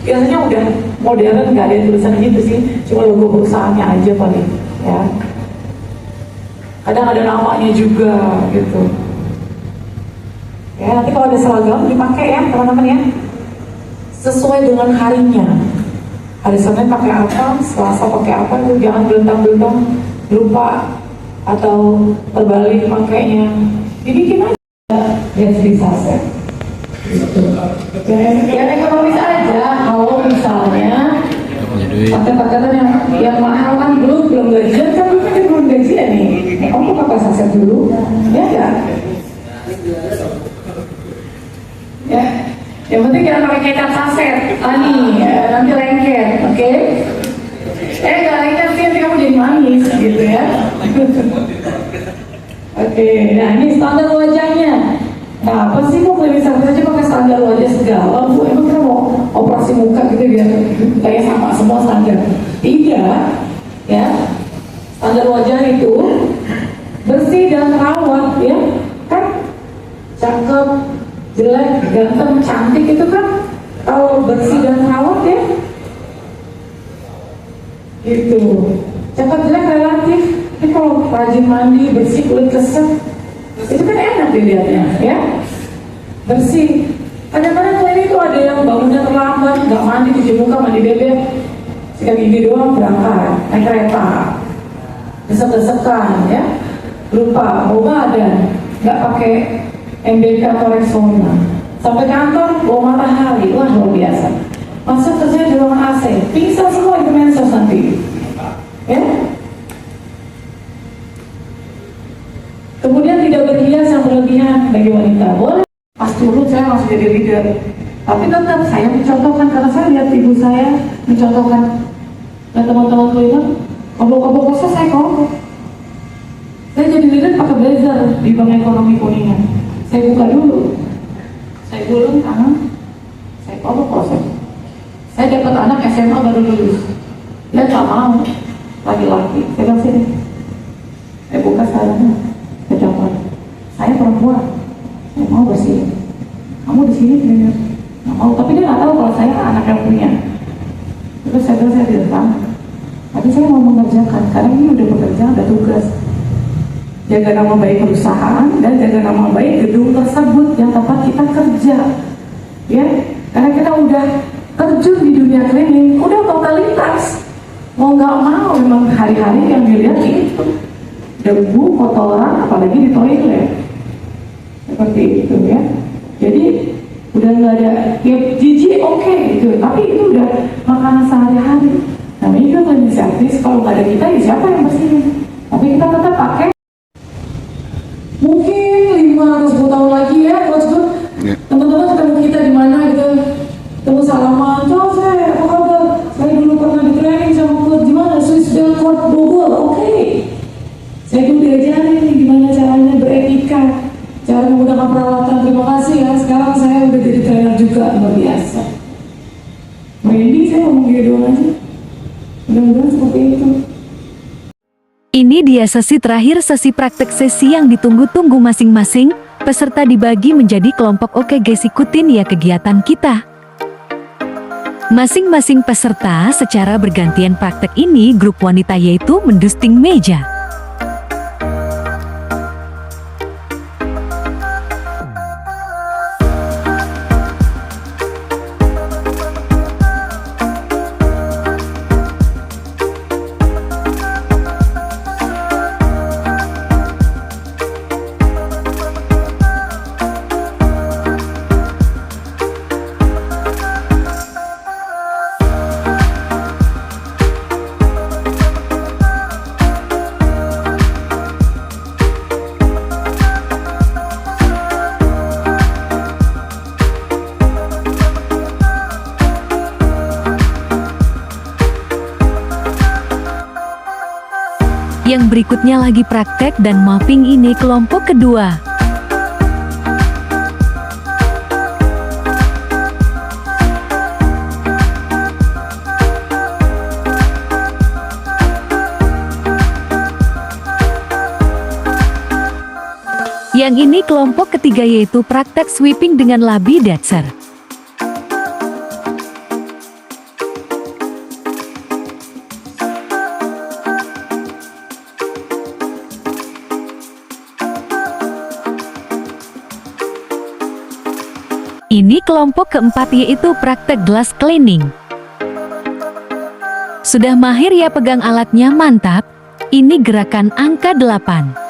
biasanya udah modern, nggak ada tulisan gitu sih. Cuma logo perusahaannya aja paling, ya. Kadang ada namanya juga gitu. Ya nanti kalau ada seragam dipakai ya teman-teman ya. Sesuai dengan harinya. Hari Senin pakai apa, Selasa pakai apa, itu jangan belentang-belentang lupa atau terbalik pakainya. Dibikin aja biar bisa set. Gitu. Ya ekonomis aja. Kalau misalnya pakai pakaian yang mahal kan belum gajian kan belum gajian nih. Kamu pakai saset dulu, ya enggak? Ya. Yang penting jangan pakai kecap saset, nanti lengket, oke? Gak lengket sih, nanti kamu jadi manis, gitu ya. Oke, nah ini standar wajahnya. Nah apa sih kok cleaning service aja pakai standar wajah segala, Bu? Emang kita mau operasi muka gitu biar kayak sama semua standar? Tidak, ya. Standar wajah itu bersih dan terawat, ya, kan? Cakep, jelek, ganteng, cantik itu kan kalau bersih dan terawat ya gitu. Cakep jelek relatif, tapi kalau rajin mandi, bersih, kulit keset itu kan enak dilihatnya ya, bersih. Kadang-kadang ini tuh ada yang bangunnya terlambat, nggak mandi, cuci muka, mandi bebek, sikat gigi doang berangkat naik kereta, desek-desekan ya, lupa mau badan, nggak pakai MBK atau Rexona, sampai kantor bawa matahari, wah luar biasa. Masuk kerja di ruang AC, pingsan semua itu ke medsos nanti. Ya. Kemudian tidak berhias yang berlebihan bagi wanita. Boleh. Pas turun saya langsung jadi leader. Tapi tetap saya mencontohkan karena saya lihat ibu saya mencontohkan. Dan teman-teman leader, kelompok-kelompok khusus saya kelompok. Saya jadi leader pakai blazer di Bank Ekonomi Kuningan. Saya buka dulu. Saya gulung tangan. Saya kelompok proses. Saya dapat anak SMA baru lulus. Dia tak mau laki-laki. Saya bilang sini. Saya buka sarana. Kedapat. Saya perempuan. Saya mau bersih. Kamu di sini benar. Nggak mau. Tapi dia nggak tahu kalau saya anak yang punya. Terus saya bilang saya di depan. Tapi saya mau mengerjakan. Karena ini udah bekerja, ada tugas. Jaga nama baik perusahaan dan jaga nama baik gedung tersebut yang tempat kita kerja. Ya, karena kita udah terjun di dunia cleaning, udah totalitas. Mau nggak mau memang hari-hari yang dilihat itu debu, kotoran, apalagi di toilet. Seperti itu ya. Jadi udah nggak ada ya jijik oke gitu, tapi itu udah makanan sehari-hari. Namanya juga cleaning service, kalau nggak ada kita ya siapa yang bersihin? Tapi kita tetap pakai. Mungkin 5 atau 10 tahun lagi ya, Coach Gun. Teman-teman ketemu kita di mana gitu, ketemu salaman, "Coach, saya apa kabar? Saya dulu pernah di training sama Coach di mana? Swiss Belfort Bogor." Oke. Saya dulu diajarin nih gimana caranya beretika, cara menggunakan peralatan. Terima kasih ya. Sekarang saya udah jadi trainer juga, luar biasa. Merinding saya ngomong dia doang aja. Mudah-mudahan seperti itu. Ini dia sesi terakhir sesi praktek sesi yang ditunggu-tunggu masing-masing. Peserta dibagi menjadi kelompok. Oke guys, ikutin ya kegiatan kita. Masing-masing peserta secara bergantian praktek ini grup wanita yaitu mendusting meja. Yang berikutnya lagi praktek dan mapping, ini kelompok kedua. Yang ini kelompok ketiga yaitu praktek sweeping dengan labi dasar. Ini kelompok keempat yaitu praktek glass cleaning. Sudah mahir ya pegang alatnya, mantap. Ini gerakan angka 8.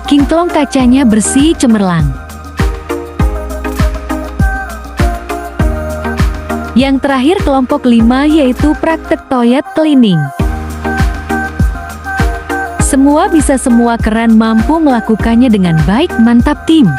Kingklong kacanya bersih cemerlang. Yang terakhir kelompok 5 yaitu praktek toilet cleaning. Semua bisa, semua keren mampu melakukannya dengan baik, mantap tim.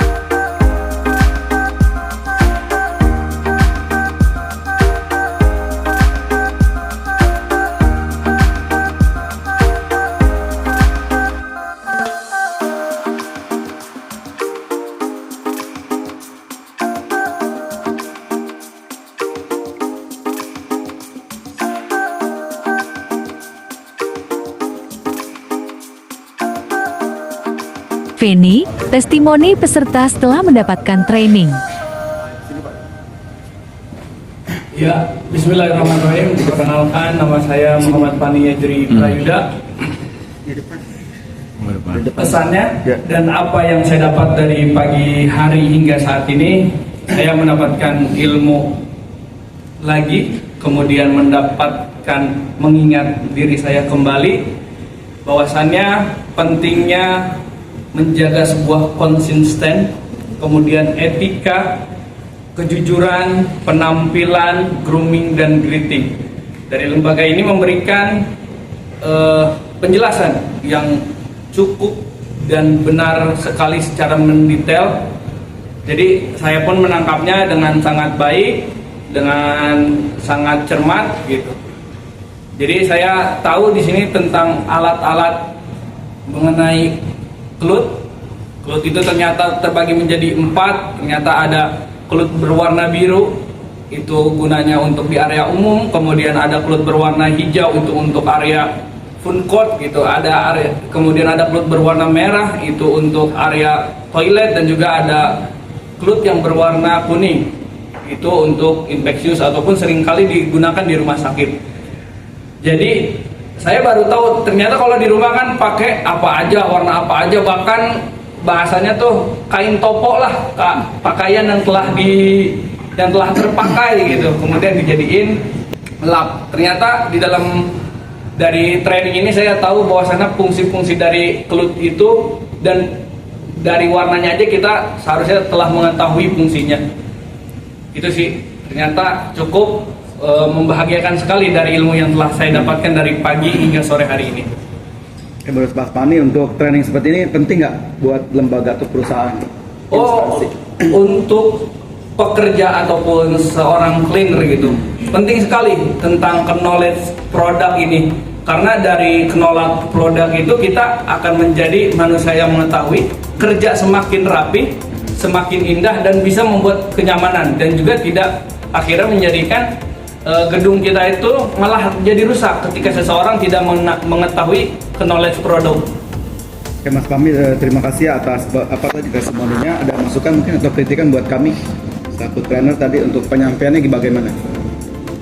Feni, testimoni peserta setelah mendapatkan training. Ya, bismillahirrahmanirrahim. Perkenalkan, nama saya Muhammad Fani Yajri Prayuda. Pesannya dan apa yang saya dapat dari pagi hari hingga saat ini, saya mendapatkan ilmu lagi, kemudian mendapatkan mengingat diri saya kembali bahwasannya pentingnya menjaga sebuah konsisten, kemudian etika, kejujuran, penampilan, grooming, dan greeting. Dari lembaga ini memberikan penjelasan yang cukup dan benar sekali secara mendetail. Jadi saya pun menangkapnya dengan sangat baik, dengan sangat cermat gitu. Jadi saya tahu di sini tentang alat-alat mengenai kelut. Kelut itu ternyata terbagi menjadi 4. Ternyata ada kelut berwarna biru, itu gunanya untuk di area umum. Kemudian ada kelut berwarna hijau, itu untuk area food court gitu. Kemudian ada kelut berwarna merah, itu untuk area toilet. Dan juga ada kelut yang berwarna kuning, itu untuk infeksius ataupun seringkali digunakan di rumah sakit. Jadi saya baru tahu ternyata kalau di rumah kan pakai apa aja, warna apa aja, bahkan bahasanya tuh kain topo lah, pakaian yang telah terpakai gitu, kemudian dijadiin lap. Ternyata dari training ini saya tahu bahwasannya fungsi-fungsi dari kelut itu, dan dari warnanya aja kita seharusnya telah mengetahui fungsinya. Itu sih ternyata cukup membahagiakan sekali dari ilmu yang telah saya dapatkan dari pagi hingga sore hari ini. Menurut Mas Fani, untuk training seperti ini penting nggak buat lembaga atau perusahaan? Untuk pekerja ataupun seorang cleaner gitu, penting sekali tentang knowledge produk ini. Karena dari knowledge produk itu kita akan menjadi manusia yang mengetahui, kerja semakin rapi, semakin indah, dan bisa membuat kenyamanan, dan juga tidak akhirnya menjadikan gedung kita itu malah jadi rusak ketika seseorang tidak mengetahui knowledge produk. Oke Mas Fahmi, terima kasih atas tadi testimoninya. Ada masukan mungkin atau kritikan buat kami selaku trainer tadi untuk penyampaiannya bagaimana?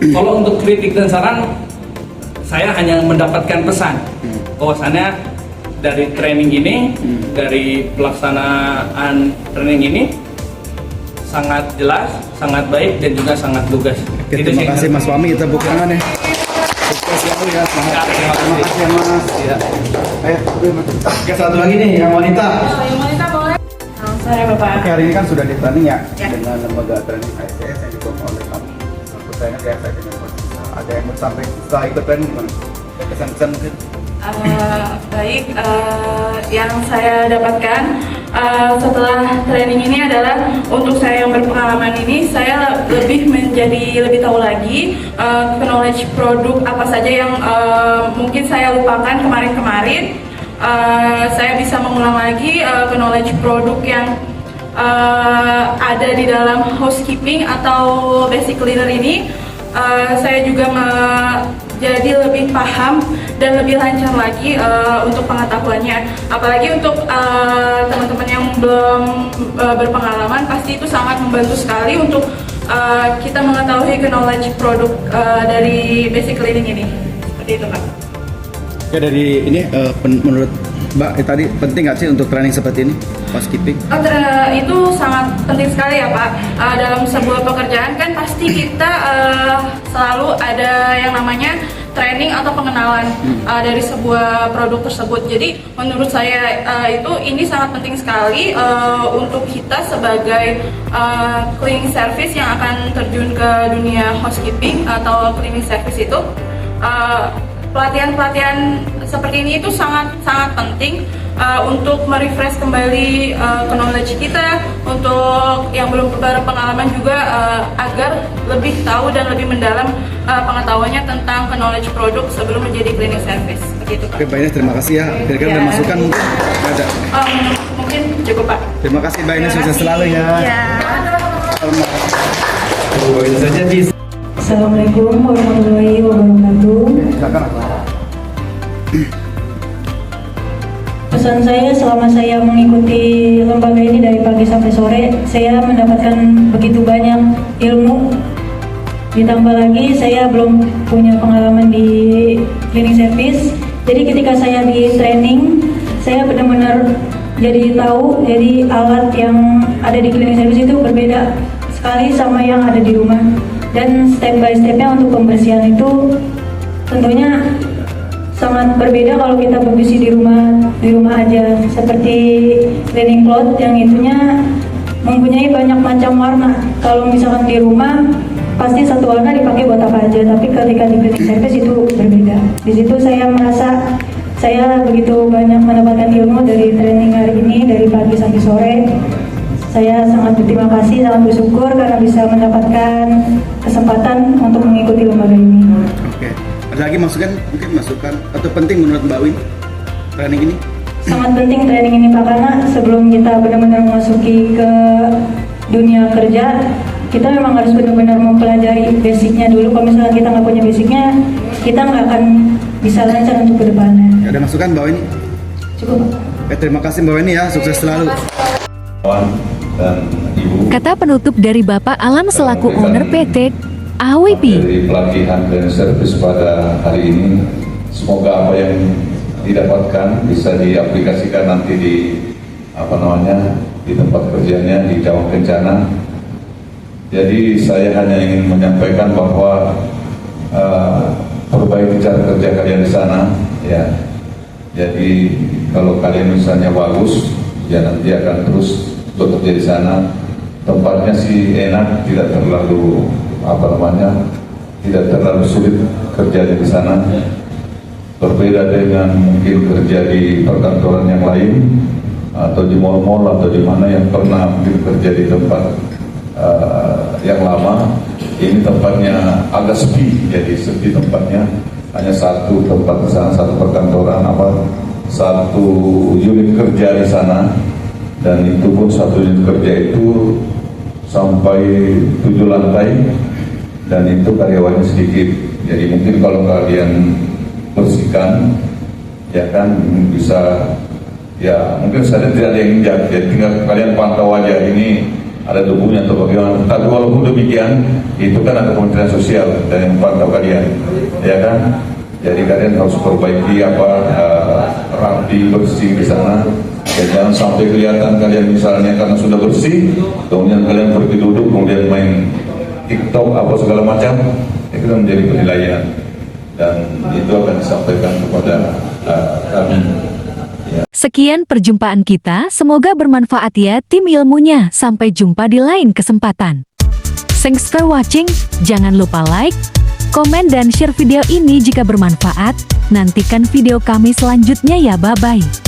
Kalau untuk kritik dan saran, saya hanya mendapatkan pesan bahwasannya dari training ini, dari pelaksanaan training ini sangat jelas, sangat baik, dan juga sangat lugas. Oke, terima kasih Mas Fahmi, kita tepuk tangan ya. Sukses selalu ya, semangat. Terima kasih ya Mas. Ya. Oke, satu lagi nih yang wanita. Yang wanita boleh. Selamat sore Bapak. Oke, hari ini kan sudah di training ya, dengan lembaga training HSS yang didukung oleh kami. Selaku trainer di HSS dengan ada yang bersampaikan setelah ikut training gimana? Kesan-kesan mungkin? Baik, yang saya dapatkan setelah training ini adalah untuk saya yang berpengalaman ini, saya menjadi lebih tahu lagi knowledge produk apa saja yang mungkin saya lupakan kemarin-kemarin. Saya bisa mengulang lagi knowledge produk yang ada di dalam housekeeping atau basic cleaner ini. Saya juga jadi lebih paham dan lebih lancar lagi untuk pengetahuannya. Apalagi untuk teman-teman yang belum berpengalaman, pasti itu sangat membantu sekali untuk kita mengetahui knowledge produk dari basic cleaning ini. Seperti itu Pak. Oke, dari ini menurut Mbak tadi penting nggak sih untuk training seperti ini, housekeeping? Itu sangat penting sekali ya Pak. Dalam sebuah pekerjaan kan pasti kita selalu ada yang namanya training atau pengenalan dari sebuah produk tersebut. Jadi menurut saya ini sangat penting sekali untuk kita sebagai cleaning service yang akan terjun ke dunia housekeeping atau cleaning service itu. Pelatihan-pelatihan seperti ini itu sangat penting untuk merefresh kembali knowledge kita, untuk yang belum berpengalaman juga agar lebih tahu dan lebih mendalam pengetahuannya tentang knowledge produk sebelum menjadi cleaning service. Begitu Pak. Oke, Mbak Ines, terima kasih ya. Kira-kira ada masukan mungkin? Ada. Mungkin cukup Pak. Terima kasih Mbak Ines, sukses selalu ya. Ya. Saja bisa. Assalamualaikum warahmatullahi wabarakatuh. Silakan. Pesan saya selama saya mengikuti lembaga ini dari pagi sampai sore, saya mendapatkan begitu banyak ilmu. Ditambah lagi saya belum punya pengalaman di cleaning service. Jadi ketika saya di training, saya benar-benar jadi tahu, jadi alat yang ada di cleaning service itu berbeda sekali sama yang ada di rumah. Dan step by stepnya untuk pembersihan itu tentunya sangat berbeda kalau kita bersih di rumah aja. Seperti cleaning cloth yang itunya mempunyai banyak macam warna. Kalau misalkan di rumah pasti satu warna dipakai buat apa aja, tapi ketika di cleaning service itu berbeda. Di situ saya merasa saya begitu banyak mendapatkan ilmu dari training hari ini dari pagi sampai sore. Saya sangat berterima kasih, sangat bersyukur karena bisa mendapatkan kesempatan untuk mengikuti lembaga ini. Oke. Ada lagi masukan atau penting menurut Mbak Win training ini? Sangat penting training ini Pak, karena sebelum kita benar-benar memasuki ke dunia kerja, kita memang harus benar-benar mempelajari basicnya dulu. Kalau misalnya kita nggak punya basicnya, kita nggak akan bisa lancar untuk ke depannya. Ada masukan Mbak Win? Cukup. Terima kasih Mbak Win ya, sukses selalu. Dan Ibu Kata penutup dari Bapak Alam selaku owner PT AWP. dari pelatihan dan servis pada hari ini, semoga apa yang didapatkan bisa diaplikasikan nanti di di tempat kerjanya di Cawang Kencana. Jadi saya hanya ingin menyampaikan bahwa perbaiki cara kerja kalian di sana ya. Jadi kalau kalian misalnya bagus ya nanti akan terus bekerja di sana. Tempatnya sih enak, tidak terlalu tidak terlalu sulit kerja di sana. Berbeda dengan mungkin kerja di perkantoran yang lain atau di mal-mal atau di mana yang pernah mungkin kerja di tempat yang lama. Ini tempatnya agak sepi, jadi sepi tempatnya, hanya satu tempat di sana, satu perkantoran satu unit kerja di sana, dan itu pun satu unit kerja itu sampai 7 lantai. Dan itu karyawannya sedikit, jadi mungkin kalau kalian bersihkan ya kan bisa ya mungkin saja tidak ada yang injak, jadi tinggal kalian pantau aja ini ada debunya atau bagaimana. Tapi walaupun demikian itu kan ada Kementerian Sosial dan yang pantau kalian ya kan, jadi kalian harus perbaiki rapi bersih di sana ya, jangan sampai kelihatan kalian misalnya karena sudah bersih kemudian kalian pergi duduk kemudian main TikTok apa segala macam, itu menjadi penilaian dan itu akan disampaikan kepada kami. Sekian perjumpaan kita, semoga bermanfaat ya tim ilmunya. Sampai jumpa di lain kesempatan. Thanks for watching, jangan lupa like, komen dan share video ini jika bermanfaat. Nantikan video kami selanjutnya ya, bye-bye.